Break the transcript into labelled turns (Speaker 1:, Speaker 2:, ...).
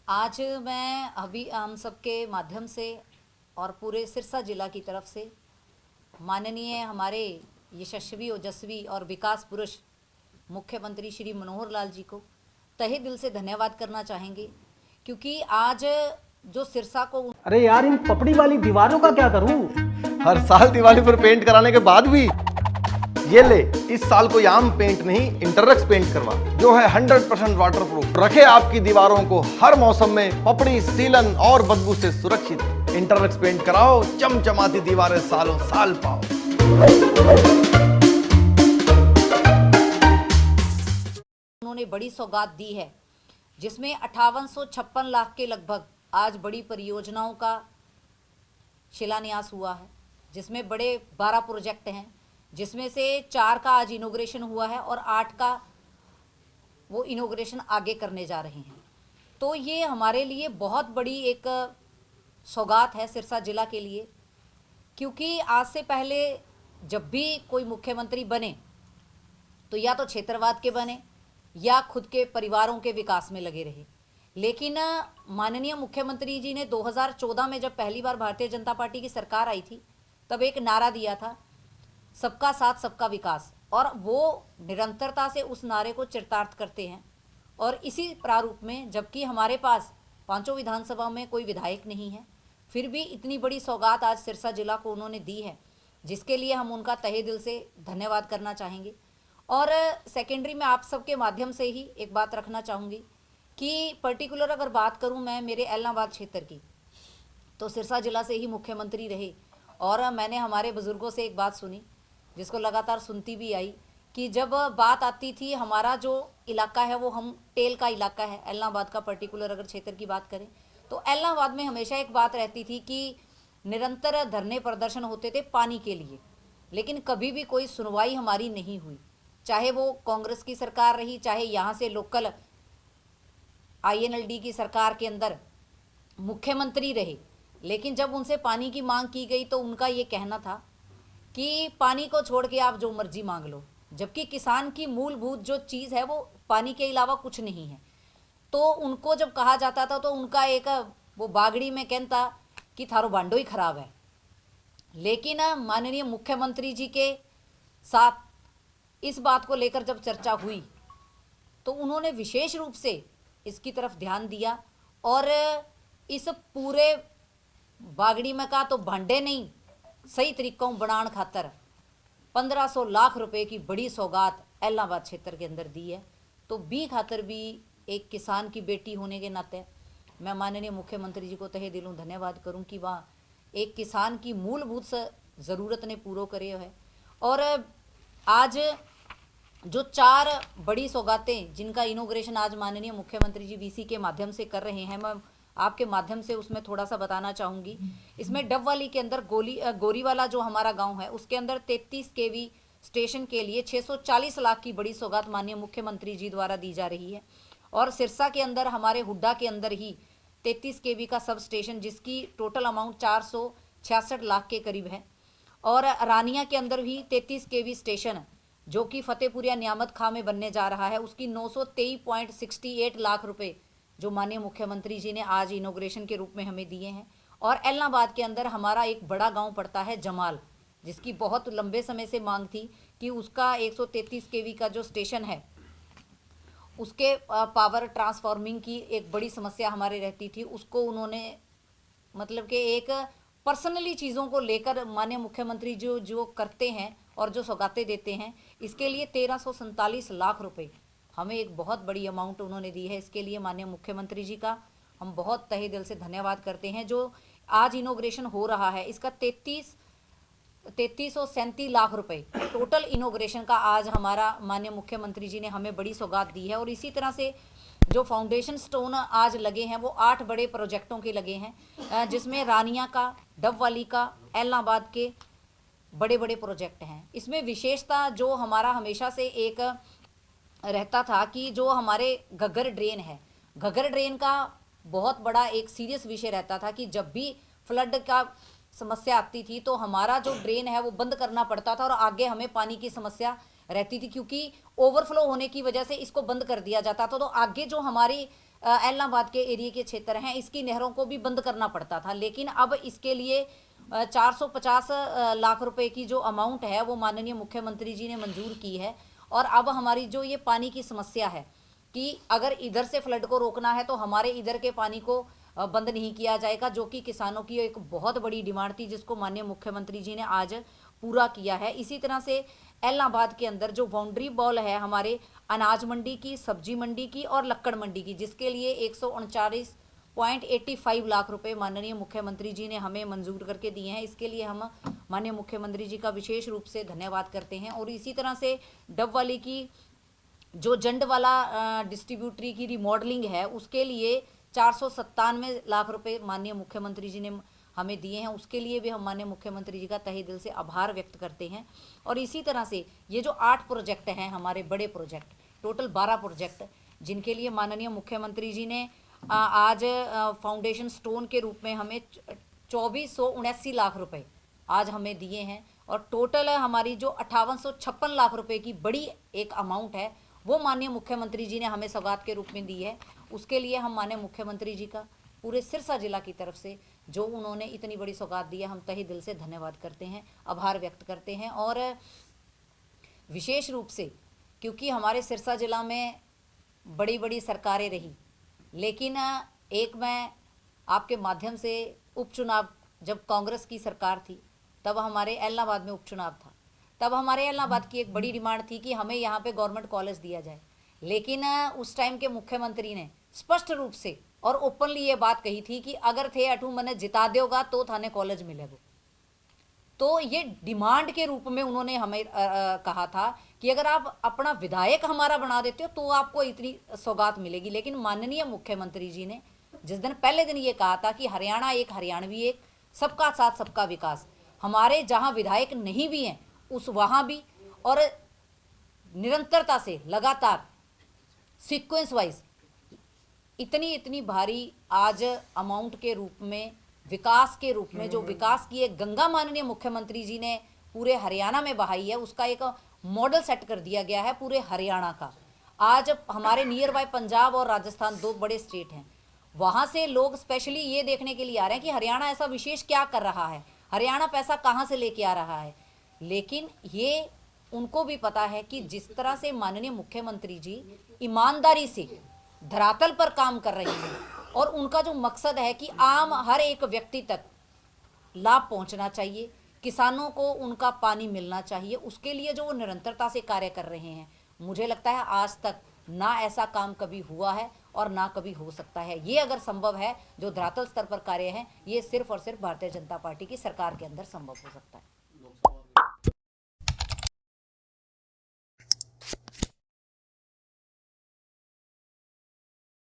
Speaker 1: आज मैं अभी हम सबके माध्यम से और पूरे सिरसा जिला की तरफ से माननीय हमारे यशस्वी ओजस्वी और विकास पुरुष मुख्यमंत्री श्री मनोहर लाल जी को तहे दिल से धन्यवाद करना चाहेंगे, क्योंकि आज जो सिरसा को
Speaker 2: अरे यार, इन पपड़ी वाली दीवारों का क्या करूं?
Speaker 3: हर साल दिवाली पर पेंट कराने के बाद भी ये ले, इस साल कोई आम पेंट नहीं, इंटररेक्स पेंट करवा, जो है 100% वाटरप्रूफ, रखे आपकी दीवारों को हर मौसम में पपड़ी, सीलन और बदबू से सुरक्षित। इंटररेक्स पेंट कराओ, चमचमाती दीवारें सालों साल पाओ।
Speaker 1: उन्होंने बड़ी सौगात दी है, जिसमें 5856 लाख के लगभग आज बड़ी परियोजनाओं का शिलान्यास हुआ है, जिसमें बड़े 12 प्रोजेक्ट हैं, जिसमें से 4 का आज इनोग्रेशन हुआ है और 8 का वो इनोग्रेशन आगे करने जा रहे हैं। तो ये हमारे लिए बहुत बड़ी एक सौगात है सिरसा जिला के लिए, क्योंकि आज से पहले जब भी कोई मुख्यमंत्री बने तो या तो क्षेत्रवाद के बने या खुद के परिवारों के विकास में लगे रहे। लेकिन माननीय मुख्यमंत्री जी ने 2014 में जब पहली बार भारतीय जनता पार्टी की सरकार आई थी, तब एक नारा दिया था, सबका साथ सबका विकास, और वो निरंतरता से उस नारे को चरितार्थ करते हैं। और इसी प्रारूप में, जबकि हमारे पास पांचों विधानसभा में कोई विधायक नहीं है, फिर भी इतनी बड़ी सौगात आज सिरसा जिला को उन्होंने दी है, जिसके लिए हम उनका तहे दिल से धन्यवाद करना चाहेंगे। और सेकेंडरी में आप सबके माध्यम से ही एक बात रखना चाहूँगी कि पर्टिकुलर अगर बात करूँ मैं मेरे एलनाबाद क्षेत्र की, तो सिरसा जिला से ही मुख्यमंत्री रहे। और मैंने हमारे बुज़ुर्गों से एक बात सुनी, जिसको लगातार सुनती भी आई, कि जब बात आती थी, हमारा जो इलाका है वो हम टेल का इलाका है, एलनाबाद का पर्टिकुलर अगर क्षेत्र की बात करें, तो एलनाबाद में हमेशा एक बात रहती थी कि निरंतर धरने प्रदर्शन होते थे पानी के लिए, लेकिन कभी भी कोई सुनवाई हमारी नहीं हुई। चाहे वो कांग्रेस की सरकार रही, चाहे यहाँ से लोकल INLD की सरकार के अंदर मुख्यमंत्री रहे, लेकिन जब उनसे पानी की मांग की गई तो उनका ये कहना था कि पानी को छोड़ के आप जो मर्जी मांग लो, जबकि किसान की मूलभूत जो चीज़ है वो पानी के अलावा कुछ नहीं है। तो उनको जब कहा जाता था तो उनका एक वो बागड़ी में कहता कि थारो बांडो ही खराब है। लेकिन माननीय मुख्यमंत्री जी के साथ इस बात को लेकर जब चर्चा हुई तो उन्होंने विशेष रूप से इसकी तरफ ध्यान दिया, और इस पूरे बागड़ी में का तो भांडे नहीं, सही तरीकों बनाने खातर 1500 लाख रुपए की बड़ी सौगात एलनाबाद क्षेत्र के अंदर दी है। तो बी खातर भी एक किसान की बेटी होने के नाते मैं माननीय मुख्यमंत्री जी को तहे दिलों धन्यवाद करूं कि वहाँ एक किसान की मूलभूत ज़रूरत ने पूरा करे है। और आज जो 4 बड़ी सौगातें जिनका इनोग्रेशन आज माननीय मुख्यमंत्री जी VC के माध्यम से कर रहे हैं, मैं आपके माध्यम से उसमें थोड़ा सा बताना चाहूँगी। इसमें डबवाली के अंदर गोरीवाला जो हमारा गांव है, उसके अंदर 33 kV स्टेशन के लिए 640 लाख की बड़ी सौगात माननीय मुख्यमंत्री जी द्वारा दी जा रही है। और सिरसा के अंदर हमारे हुड्डा के अंदर ही 33 kV का सब स्टेशन, जिसकी टोटल अमाउंट 466 लाख के करीब है। और रानिया के अंदर भी 33 kV स्टेशन, जो कि फतेहपुरिया नियामत खां में बनने जा रहा है, उसकी 923.68 लाख रुपए जो माननीय मुख्यमंत्री जी ने आज इनोग्रेशन के रूप में हमें दिए हैं। और एलनाबाद के अंदर हमारा एक बड़ा गांव पड़ता है जमाल, जिसकी बहुत लंबे समय से मांग थी कि उसका 133 kV का जो स्टेशन है उसके पावर ट्रांसफॉर्मिंग की एक बड़ी समस्या हमारे रहती थी। उसको उन्होंने मतलब कि एक पर्सनली चीज़ों को लेकर माननीय मुख्यमंत्री जो करते हैं और जो सौगातें देते हैं, इसके लिए 1347 लाख रुपए हमें एक बहुत बड़ी अमाउंट उन्होंने दी है। इसके लिए माननीय मुख्यमंत्री जी का हम बहुत तहे दिल से धन्यवाद करते हैं। जो आज इनोग्रेशन हो रहा है, इसका 3337 लाख रुपए टोटल इनोग्रेशन का आज हमारा माननीय मुख्यमंत्री जी ने हमें बड़ी सौगात दी है। और इसी तरह से जो फाउंडेशन स्टोन आज लगे हैं वो 8 बड़े प्रोजेक्टों के लगे हैं, जिसमें रानिया का, डबवाली का, एलनाबाद के बड़े बड़े प्रोजेक्ट हैं। इसमें विशेषता जो हमारा हमेशा से एक रहता था कि जो हमारे घग्गर ड्रेन है, घग्गर ड्रेन का बहुत बड़ा एक सीरियस विषय रहता था कि जब भी फ्लड का समस्या आती थी तो हमारा जो ड्रेन है वो बंद करना पड़ता था और आगे हमें पानी की समस्या रहती थी, क्योंकि ओवरफ्लो होने की वजह से इसको बंद कर दिया जाता था। तो आगे जो हमारी एलनाबाद के एरिया के क्षेत्र हैं, इसकी नहरों को भी बंद करना पड़ता था। लेकिन अब इसके लिए 450 लाख रुपए की जो अमाउंट है वो माननीय मुख्यमंत्री जी ने मंजूर की है। और अब हमारी जो ये पानी की समस्या है कि अगर इधर से फ्लड को रोकना है तो हमारे इधर के पानी को बंद नहीं किया जाएगा, जो कि किसानों की एक बहुत बड़ी डिमांड थी, जिसको माननीय मुख्यमंत्री जी ने आज पूरा किया है। इसी तरह से एलनाबाद के अंदर जो बाउंड्री वॉल है हमारे अनाज मंडी की, सब्जी मंडी की और लक्कड़ मंडी की, जिसके लिए 139.85 लाख रुपए माननीय मुख्यमंत्री जी ने हमें मंजूर करके दिए हैं। इसके लिए हम माननीय मुख्यमंत्री जी का विशेष रूप से धन्यवाद करते हैं। और इसी तरह से डबवाली की जो जंड वाला डिस्ट्रीब्यूटरी की रिमॉडलिंग है, उसके लिए 497 लाख रुपए माननीय मुख्यमंत्री जी ने हमें दिए हैं। उसके लिए भी हम माननीय मुख्यमंत्री जी का तहे दिल से आभार व्यक्त करते हैं। और इसी तरह से ये जो 8 प्रोजेक्ट हैं हमारे बड़े प्रोजेक्ट, टोटल 12 प्रोजेक्ट, जिनके लिए माननीय मुख्यमंत्री जी ने आज फाउंडेशन स्टोन के रूप में हमें 2479 लाख रुपए आज हमें दिए हैं। और टोटल हमारी जो 5856 लाख रुपए की बड़ी एक अमाउंट है वो माननीय मुख्यमंत्री जी ने हमें सौगात के रूप में दी है। उसके लिए हम माननीय मुख्यमंत्री जी का पूरे सिरसा जिला की तरफ से जो उन्होंने इतनी बड़ी सौगात दी है, हम तहे दिल से धन्यवाद करते हैं, आभार व्यक्त करते हैं। और विशेष रूप से क्योंकि हमारे सिरसा जिला में बड़ी बड़ी सरकारें रही, लेकिन एक मैं आपके माध्यम से उपचुनाव, जब कांग्रेस की सरकार थी तब हमारे एलनाबाद में उपचुनाव था, तब हमारे एलनाबाद की एक बड़ी डिमांड थी कि हमें यहाँ पे गवर्नमेंट कॉलेज दिया जाए। लेकिन उस टाइम के मुख्यमंत्री ने स्पष्ट रूप से और ओपनली ये बात कही थी कि अगर थे अठू मने जिता देगा तो थाने कॉलेज मिलेगा। तो ये डिमांड के रूप में उन्होंने हमें कहा था कि अगर आप अपना विधायक हमारा बना देते हो तो आपको इतनी सौगात मिलेगी। लेकिन माननीय मुख्यमंत्री जी ने जिस दिन पहले दिन ये कहा था कि हरियाणा एक, हरियाणवी एक, सबका साथ सबका विकास, हमारे जहां विधायक नहीं भी हैं उस वहां भी, और निरंतरता से लगातार सीक्वेंस वाइज इतनी भारी आज अमाउंट के रूप में, विकास के रूप में, जो विकास की एक गंगा माननीय मुख्यमंत्री जी ने पूरे हरियाणा में बहाई है, उसका एक मॉडल सेट कर दिया गया है पूरे हरियाणा का। आज हमारे नियर बाय पंजाब और राजस्थान 2 बड़े स्टेट हैं, वहाँ से लोग स्पेशली ये देखने के लिए आ रहे हैं कि हरियाणा ऐसा विशेष क्या कर रहा है, हरियाणा पैसा कहाँ से लेके आ रहा है। लेकिन ये उनको भी पता है कि जिस तरह से माननीय मुख्यमंत्री जी ईमानदारी से धरातल पर काम कर रहे हैं और उनका जो मकसद है कि आम हर एक व्यक्ति तक लाभ पहुंचना चाहिए, किसानों को उनका पानी मिलना चाहिए, उसके लिए जो वो निरंतरता से कार्य कर रहे हैं, मुझे लगता है आज तक ना ऐसा काम कभी हुआ है और ना कभी हो सकता है। ये अगर संभव है, जो धरातल स्तर पर कार्य है, ये सिर्फ और सिर्फ भारतीय जनता पार्टी की सरकार के अंदर संभव हो सकता है।